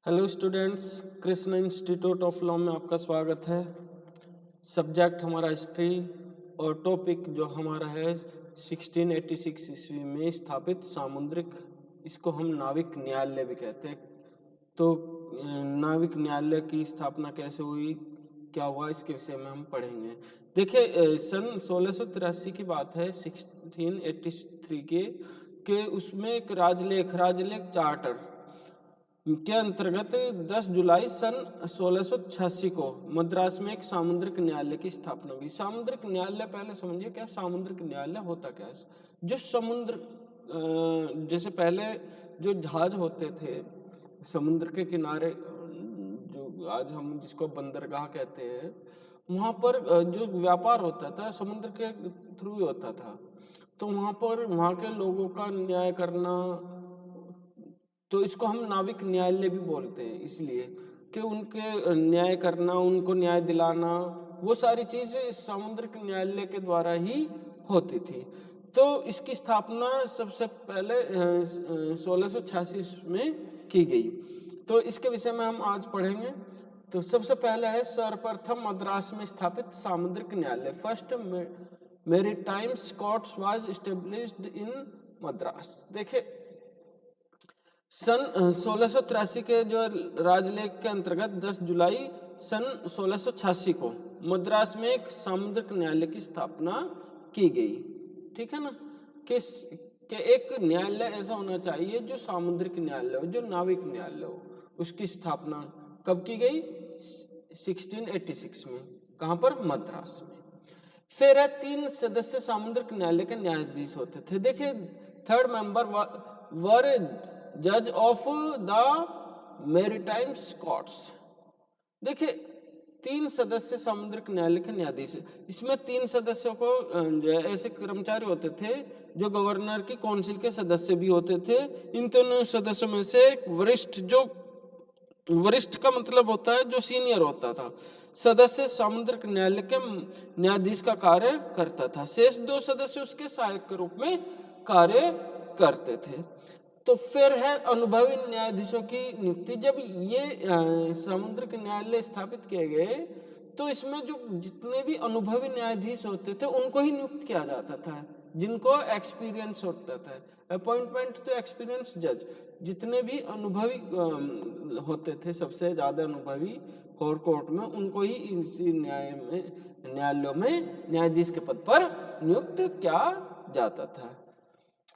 Hello students, Krishna institute of law में आपका स्वागत है। सब्जेक्ट हमारा हिस्ट्री और टॉपिक जो हमारा है 1686 ईस्वी में स्थापित सामुद्रिक, इसको हम नाविक न्यायालय भी कहते हैं। तो नाविक न्यायालय की स्थापना कैसे हुई, क्या हुआ, इसके विषय में हम पढ़ेंगे। देखिए, सन 1683 की बात है, 1683 के उसमें एक राजलेख चार्टर के अंतर्गत 10 जुलाई सन 1686 को मद्रास में एक सामुद्रिक न्यायालय की स्थापना हुई। सामुद्रिक न्यायालय, पहले समझिए क्या सामुद्रिक न्यायालय होता क्या है। जो समुद्र, जैसे पहले जो जहाज होते थे समुद्र के किनारे, जो आज हम जिसको बंदरगाह कहते हैं, वहाँ पर जो व्यापार होता था समुद्र के थ्रू ही होता था। तो वहाँ पर वहाँ के लोगों का न्याय करना, तो इसको हम नाविक न्यायालय भी बोलते हैं, इसलिए कि उनके न्याय करना, उनको न्याय दिलाना, वो सारी चीज़ें सामुद्रिक न्यायालय के द्वारा ही होती थी। तो इसकी स्थापना सबसे पहले 1686 में की गई। तो इसके विषय में हम आज पढ़ेंगे। तो सबसे पहले है सर्वप्रथम मद्रास में स्थापित सामुद्रिक न्यायालय। First maritime courts was established in Madras. देखिए, सन 1683 के जो राजलेख के अंतर्गत 10 जुलाई सन 1686 को मद्रास में एक सामुद्रिक न्यायालय की स्थापना की गई। ठीक है ना, कि एक न्यायालय ऐसा होना चाहिए जो सामुद्रिक न्यायालय हो, जो नाविक न्यायालय हो। उसकी स्थापना कब की गई? 1686 में। कहाँ पर? मद्रास में। फिर है 3 सदस्य सामुद्रिक न्यायालय के न्यायाधीश होते थे। देखिए, थर्ड मेंबर वर जज ऑफ द मैरीटाइम कोर्ट्स। देखिए, 3 सदस्य सामुद्रिक न्यायालय के न्यायाधीश, इसमें 3 सदस्यों को जो ऐसे कर्मचारी होते थे जो गवर्नर की काउंसिल के सदस्य भी होते थे। इन तीनों सदस्यों में से वरिष्ठ, जो वरिष्ठ का मतलब होता है जो सीनियर होता था, सदस्य सामुद्रिक न्यायालय के न्यायाधीश का कार्य करता था। शेष 2 सदस्य उसके सहायक के रूप में कार्य करते थे। तो फिर है अनुभवी न्यायाधीशों की नियुक्ति। जब ये सामुद्रिक न्यायालय स्थापित किए गए, तो इसमें जो जितने भी अनुभवी न्यायाधीश होते थे उनको ही नियुक्त किया जाता था, जिनको एक्सपीरियंस होता था। अपॉइंटमेंट टू एक्सपीरियंस जज, जितने भी अनुभवी होते थे, सबसे ज्यादा अनुभवी कोर्ट में, उनको ही इसी न्यायालयों में न्यायाधीश के पद पर नियुक्त किया जाता था।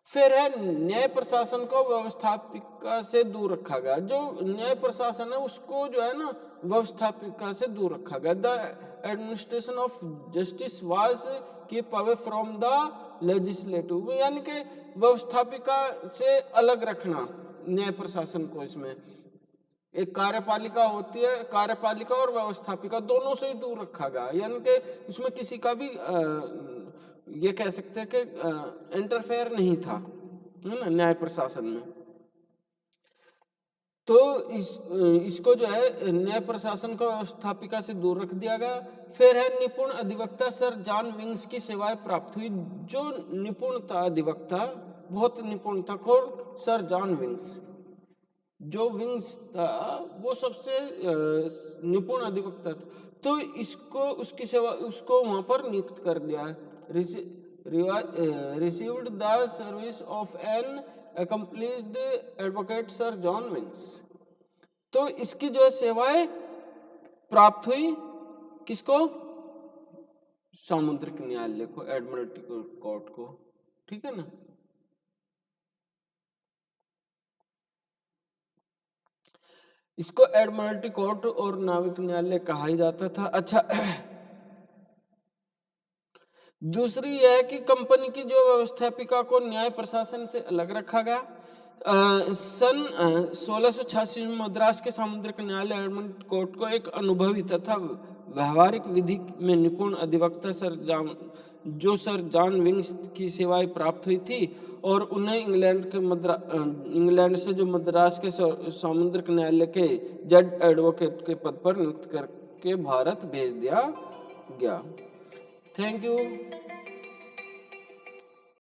फिर है न्याय प्रशासन को व्यवस्थापिका से दूर रखा गया। जो न्याय प्रशासन है उसको जो है ना व्यवस्थापिका से दूर रखा गया। The administration of justice was keep away from the legislative, यानी कि व्यवस्थापिका से अलग रखना न्याय प्रशासन को। इसमें एक कार्यपालिका होती है, कार्यपालिका और व्यवस्थापिका दोनों से ही दूर रखा गया, यानी कि इसमें किसी का भी ये कह सकते हैं कि इंटरफेयर नहीं था, है ना, न्याय प्रशासन में। तो इसको जो है न्याय प्रशासन को व्यवस्थापिका से दूर रख दिया गया। फिर है निपुण अधिवक्ता सर जॉन विंग्स की सेवाएं प्राप्त हुई। जो निपुणता अधिवक्ता, बहुत निपुण था, कौन? Sir John wings. जो विंग्स था वो सबसे निपुण अधिवक्ता था। तो इसको, उसकी सेवा, उसको वहां पर नियुक्त कर दिया। Received the service of an accomplished advocate sir John Wings. तो इसकी जो सेवाएं प्राप्त हुई किसको? सामुद्रिक न्यायालय को, एडमिरल्टी कोर्ट को। ठीक है ना। इसको एडमिरल्टी कोर्ट और नाविक न्यायालय कहा ही जाता था। अच्छा, दूसरी यह है कि कंपनी की जो व्यवस्थापिका को न्याय प्रशासन से अलग रखा गया। सन 1686 में मद्रास के सामुद्रिक न्यायालय एडमिरल्टी कोर्ट को एक अनुभवी तथा व्यवहारिक विधि में निपुण अधिवक्ता सर जॉन विंग्स की सेवाएं प्राप्त हुई थी, और उन्हें इंग्लैंड से जो मद्रास के सामुद्रिक न्यायालय के जज एडवोकेट के पद पर नियुक्त करके भारत भेज दिया गया। Thank you.